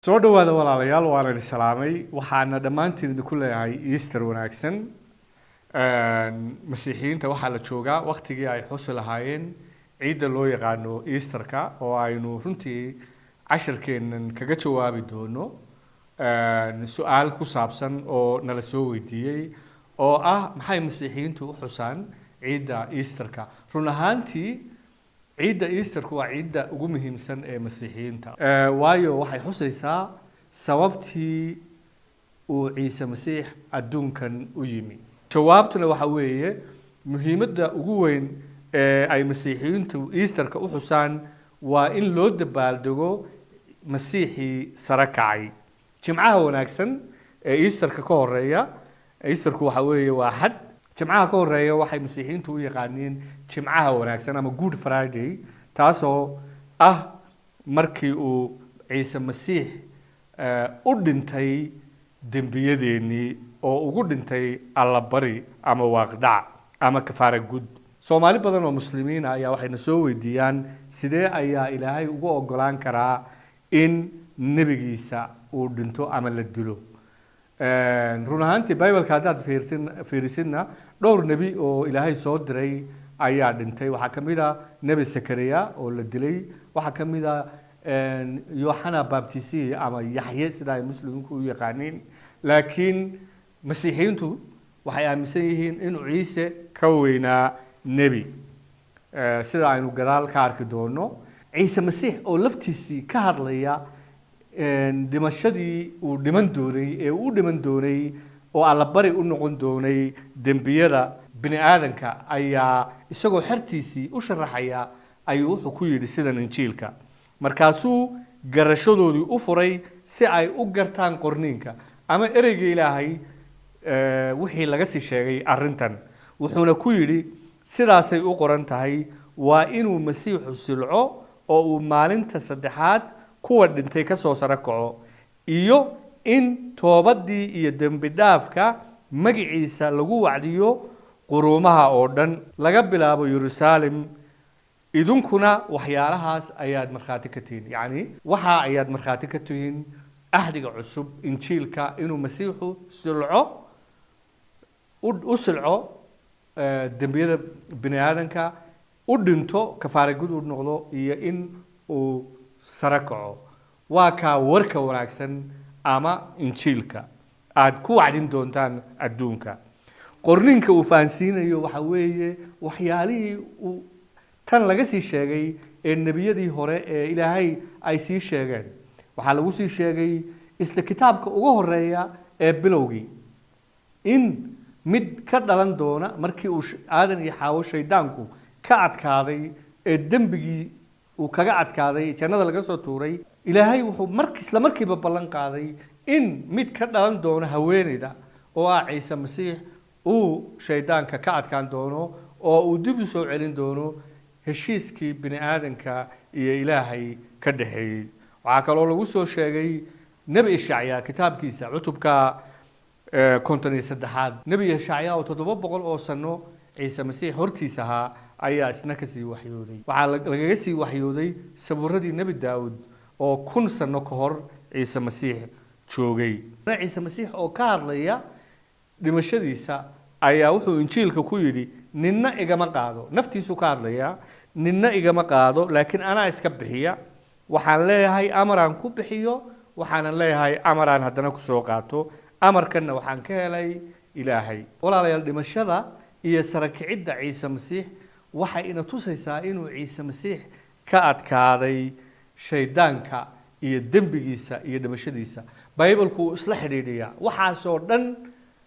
soo dhawaada walaalayaal waan idin salaamay waxaana dhammaantiin idinku leeyahay Easter wanaagsan masiixiyiinta waxaa la joogaa waqtigii ay xusi lahaayeen ciidda loo yaqaano Easterka oo aynu runtii casharkeennan kaga jawaabi doono su'aal ku saabsan oo nala soo weydiiyey oo ah maxay masiixiyiintu u xusaan ciidda Easterka run ahaantii ciidda Easterku waa ciidda ugu muhiimsan ee masiixiyiinta waayo waxay xusaysaa sababtii uu Ciise Masiix adduunkan u yimi jawaabtuna waxa weeye muhiimadda ugu weyn ee ay masiixiyiintu Easterka u xusaan waa in loo dabaaldego masiixii sare kacay jimcaha wanaagsan ee Easterka ka horeeya Easterku waxa weeye waa xad jimcaha ka horeeya waxay masiixiyiintu u yaqaaniin jimcaha wanaagsan ama Good Friday taasoo ah markii uu Ciise Masiix u dhintay dembiyadeenii oo ugu dhintay allabari ama waaqdhac ama kafaara gud Soomaali badan oo muslimiin ah ayaa waxayna soo weydiiyaan sidee ayaa Ilaahay ugu ogolaan karaa in nabigiisa uu dhinto ama la dilo run ahaantii Bible-ka haddaad fiirisidna dhowr nabi oo Ilaahay soo diray ayaa dhintay waxaa ka mid ah nabi Sakariya oo la dilay waxaa ka mid ah Yohana Baptisi ama Yaxye sida ay muslimiintu u yaqaaniin laakiin masiixiyiintu waxay aaminsan yihiin in Ciise ka weynaa nabi sida aynu gadaal ka arki doono Ciise Masiix oo laftiisii ka hadlaya dhimashadii uu dhiman doonay ee uu dhiman doonay oo allabari u noqon doonay dembiyada bini aadanka ayaa isagoo xertiisii u sharaxaya ayuu wuxuu ku yidhi sidan injiilka markaasuu garashadoodii u furay si ay u gartaan qorniinka ama ereyga Ilaahay wixii laga sii sheegay arrintan wuxuuna ku yidhi sidaasay u qoran tahay waa inuu masiixu silco oo uu maalinta saddexaad kuwa dhintay ka soo sare kaco iyo in toobadii iyo dembi dhaafka magaciisa lagu wacdiyo quruumaha oo dhan laga bilaabo Yerusalem idinkuna waxyaalahaas ayaad markhaati ka tihiin yacni waxa ayaad markhaati ka tihiin ahdiga cusub injiilka inuu masiixu silco u silco dembiyada bini aadanka u dhinto kafaara gud u noqdo iyo in uu sare kaco waa ka warka wanaagsan ama injiilka aad ku wacdin doontaan adduunka qorninka uu faansiinayo waxa weeye waxyaalihii uu tan laga sii sheegay ee nebiyadii hore ee Ilaahay ay sii sheegeen waxaa lagu sii sheegay isla kitaabka ugu horeeya ee bilowgii in mid ka dhalan doona markii uu aadan iyo xaawo shaydaanku ka adkaaday ee dembigii uu kaga adkaaday jannada laga soo tuuray Ilaahay wuxuu isla markiiba ballan qaaday in mid ka dhalan doona haweeneyda oo ah Ciise Masiix uu shaydaanka ka adkaan doono oo uu dib u soo celin doono heshiiskii bini aadanka iyo Ilaahay ka dhaxeeyay waxa kale oo lagu soo sheegay nabi Ishacya kitaabkiisa cutubka 53 nabi Ishacya oo 700 oo sano Ciise Masiix hortiisa ahaa ayaa isna ka sii waxyooday waxa lagaga sii waxyooday sabuuradii nabi Daawud oo 1000 sano ka hor Ciise Masiix joogay Ciise Masiix oo ka hadlaya dhimashadiisa ayaa wuxuu injiilka ku yidhi ninna igama qaado naftiisu ka hadlaya ninna igama qaado laakiin anaa iska bixiya waxaan leeyahay amaraan ku bixiyo waxaan leeyahay amaraan haddana ku soo qaato amarkanna waxaan ka helay Ilaahay walaalayaal dhimashada iyo sare kicidda Ciise Masiix waxay ina tusaysaa inuu Ciise Masiix ka adkaaday shaydaanka iyo dembigiisa iyo dhimashadiisa Bible-ku isla xidhiidhiya waxaas oo dhan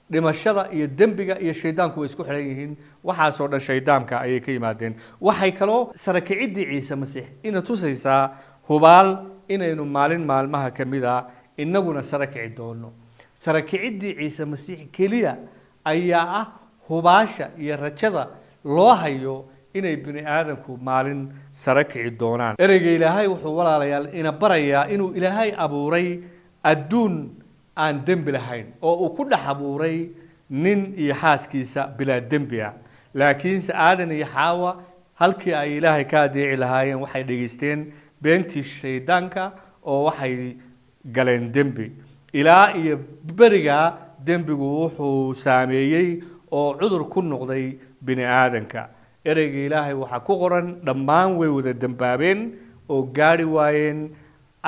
dhimashada iyo dembiga iyo shaydaanku way isku xiran yihiin waxaas oo dhan shaydaanka ayay ka yimaadeen waxay kaloo sare kicidii Ciise Masiix ina tusaysaa hubaal inaynu maalin maalmaha kamida inaguna sare kici doono sare kicidii Ciise Masiix kaliya ayaa ah hubaasha iyo rajada loo hayo inay bini aadanku maalin sare kici doonaan ereyga Ilaahay wuxuu walaalayaal ina barayaa inuu Ilaahay abuuray adduun aan dembi lahayn oo uu ku dhex abuuray nin iyo xaaskiisa bilaa dembi ah laakiinse aadan iyo xaawa halkii ay Ilaahay ka adeeci lahaayeen waxay dhageysteen beentii shaydaanka oo waxay galeen dembi ilaa iyo berigaa dembigu wuxuu saameeyey oo cudur ku noqday bini aadanka ereyga ilaahay waxaa ku qoran dhammaan way wada dembaabeen oo gaari waayeen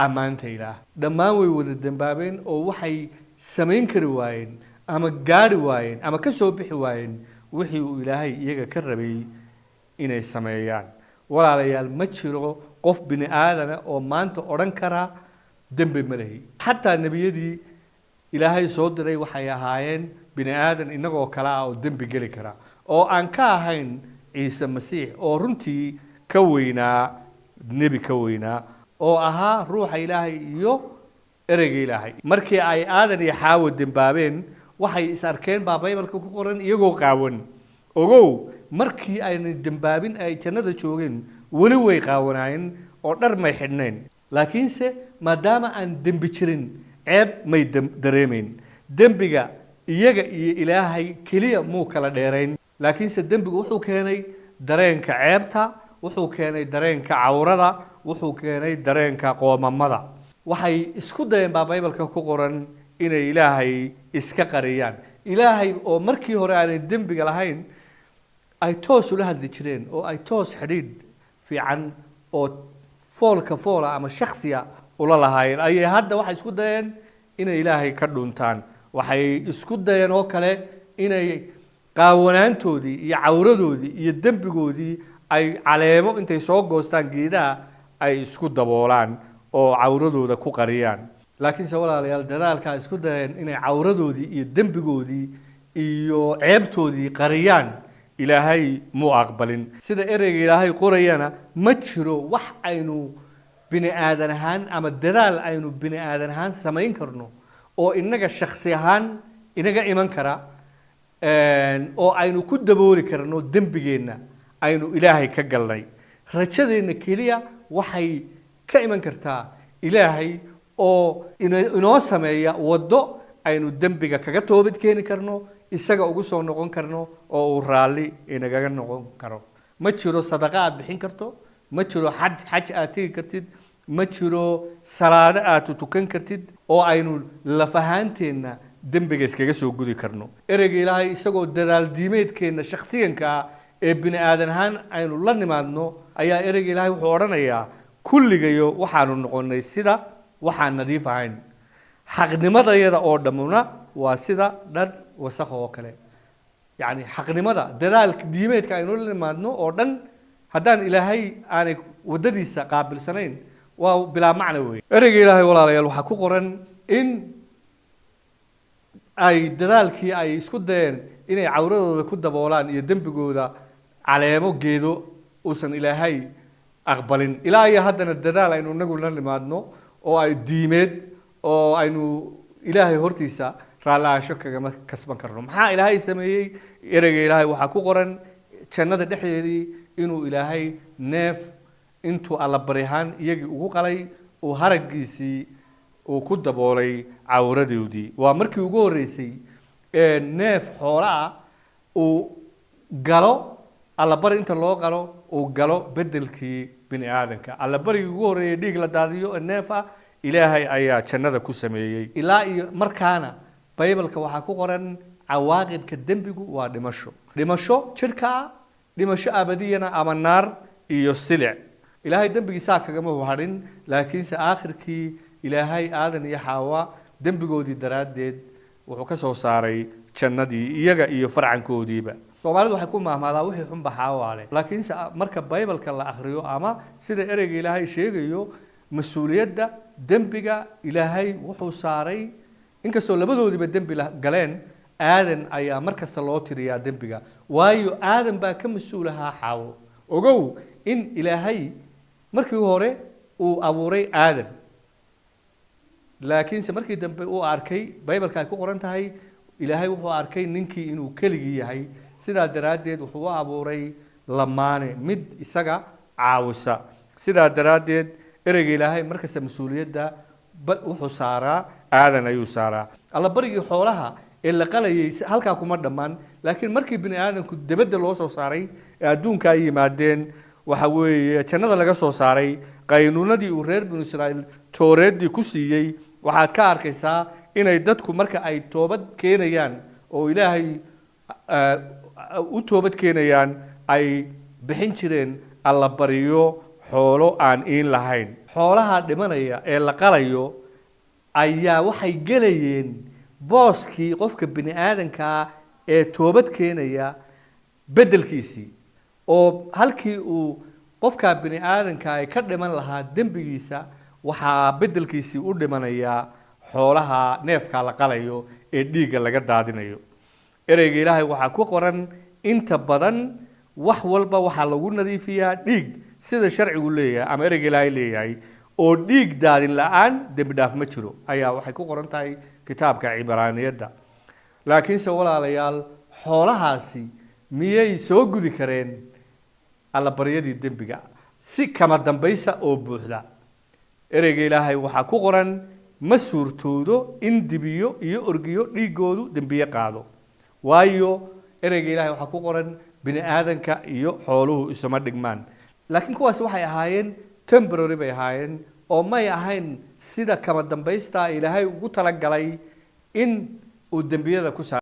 ammaanta ilaah dhammaan way wada dembaabeen oo waxay samayn kari waayeen ama gaari waayeen ama ka soo bixi waayeen wixii uu ilaahay iyaga ka rabay inay sameeyaan walaalayaal ma jiro qof bini aadana oo maanta odhan kara dembi ma lehi xataa nebiyadii ilaahay soo diray waxay ahaayeen bini aadan inagoo kale ah oo dembi geli kara oo aan ka ahayn ciise masiix oo runtii ka weynaa nebi ka weynaa oo ahaa ruuxa ilaahay iyo ereyga ilaahay markii ay aadan iyo xaawo dembaabeen waxay is arkeen baa baybalka ku qoran iyagoo qaawan ogow markii ayna dembaabin ay jannada joogeen weli way qaawanaayeen oo dhar may xidhnayn laakiinse maadaama aan dembi jirin ceeb may dareemayn dembiga iyaga iyo ilaahay keliya muu kala dheerayn laakiinse dembigu wuxuu keenay dareenka ceebta wuxuu keenay dareenka cawrada wuxuu keenay dareenka qoomamada waxay isku dayeen baa baybalka ku qoran inay ilaahay iska qariyaan ilaahay oo markii hore aanay dembiga lahayn ay toos ula hadli jireen oo ay toos xidhiidh fiican oo foolka foola ama shakhsiya ula lahaayeen ayay hadda waxay isku dayeen inay ilaahay ka dhuntaan waxay isku dayeen oo kale inay qaawanaantoodii iyo cawradoodii iyo dembigoodii ay caleemo intay soo goostaan geedaha ay isku daboolaan oo cawradooda ku qariyaan laakiinse walaalayaal dadaalkaa isku dayeen inay cawradoodii iyo dembigoodii iyo ceebtoodii qariyaan ilaahay muu aqbalin sida ereyga ilaahay qorayana ma jiro wax aynu bini aadan ahaan ama dadaal aynu bini aadan ahaan samayn karno oo inaga shakhsi ahaan inaga iman kara oo aynu ku dabooli karno dembigeenna aynu ilaahay ka galnay rajadeenna keliya waxay ka iman kartaa ilaahay oo inoo sameeya waddo aynu dembiga kaga toobad keeni karno isaga ugu soo noqon karno oo uu raalli inagaga noqon karo ma jiro sadaqa aad bixin karto ma jiro xaj aad tegi kartid ma jiro salaado aad tukan kartid oo aynu lafahaanteenna dembiga iskaga soo gudi karno ereyga ilaahay isagoo dadaal diimeedkeenna shakhsiyanka ah ee bini aadan ahaan aynu la nimaadno ayaa ereyga ilaahay wuxuu odhanayaa kulligayo waxaanu noqonnay sida waxaan nadiif ahayn xaqnimadayada oo dhammuna waa sida dhar wasakh oo kale yacni xaqnimada dadaalka diimeedka aynu la nimaadno oo dhan haddaan ilaahay aanay waddadiisa qaabilsanayn waa bilaa macno weeye ereyga ilaahay walaalayaal waxaa ku qoran in ay dadaalkii ay isku dayeen inay cawradooda ku daboolaan iyo dembigooda caleemo geedo uusan ilaahay aqbalin ilaa iyo haddana dadaal aynu inagu la nimaadno oo ay diimeed oo aynu ilaahay hortiisa raalaansho kagama kasban karno maxaa ilaahay sameeyey ereyga ilaahay waxaa ku qoran jannada dhexdeedii inuu ilaahay neef intuu allabari ahaan iyagii ugu qalay uu haraggiisii uu ku daboolay cawradoodii waa markii ugu horreysay neef xoola ah uu galo allabari inta loo qalo uu galo beddelkii bini aadanka allabarigii ugu horreeyay dhiig la daadiyo neef ah ilaahay ayaa jannada ku sameeyey ilaa iyo markaana baybalka waxaa ku qoran cawaaqibka dembigu waa dhimasho dhimasho jidhka ah dhimasho abadiyana ama naar iyo silic ilaahay dembigiisaa kagama hadhin laakiinse aakhirkii ilaahay aadan iyo xaawa dembigoodii daraaddeed wuxuu ka soo saaray jannadii iyaga iyo farcankoodiiba soomaalidu waxay ku maahmaadaa wixii xunba xaawaa leh laakiinse marka baybalka la akhriyo ama sida ereyga ilaahay sheegayo mas-uuliyadda dembiga ilaahay wuxuu saaray inkastoo labadoodiiba dembi galeen aadan ayaa mar kasta loo tiriyaa dembiga waayo aadan baa ka mas-uul ahaa xaawo ogow in ilaahay markii hore uu abuuray aadan laakiinse markii dambe uu arkay baybalka ay ku qoran tahay ilaahay wuxuu arkay ninkii inuu keligii yahay sidaa daraaddeed wuxuu u abuuray lamaane mid isaga caawisa sidaa daraaddeed ereyga ilaahay markasta mas-uuliyadda wuxuu saaraa aadan ayuu saaraa allabarigii xoolaha ee la qalayay halkaa kuma dhammaan laakiin markii bini aadanku dibadda loo soo saaray ee adduunka ay yimaadeen waxa weeye jannada laga soo saaray qaynuunadii uu reer binu israa'iil tooreeddii ku siiyey waxaad ka arkaysaa inay dadku marka ay toobad keenayaan oo ilaahay u toobad keenayaan ay bixin jireen alla bariyo xoolo aan iin lahayn xoolaha dhimanaya ee la qalayo ayaa waxay gelayeen booskii qofka bini aadanka ee toobad keenaya bedelkiisii oo halkii uu qofka bini aadanka ay ka dhiman lahaa dembigiisa waxaa bedelkiisii u dhimanaya xoolaha neefka la qalayo ee dhiigga laga daadinayo ereyga ilaahay waxaa ku qoran inta badan wax walba waxaa lagu nadiifiyaa dhiig sida sharcigu leeyahay ama ereyga ilaahay leeyahay oo dhiig daadin la'aan dembi dhaaf ma jiro ayaa waxay ku qoran tahay kitaabka cibraaniyadda laakiinse walaalayaal xoolahaasi miyay soo gudi kareen alla baryadii dembiga si kama dambaysa oo buuxda ereyga ilaahay waxaa ku qoran ma suurtoodo in dibiyo iyo orgiyo dhiigoodu dembiye qaado waayo ereyga ilaahay waxaa ku qoran bini aadanka iyo xooluhu isuma dhigmaan laakiin kuwaas waxay ahaayeen temporary bay ahaayeen oo may ahayn sida kama dambaysta ilaahay ugu talagalay in uu dembiyada ku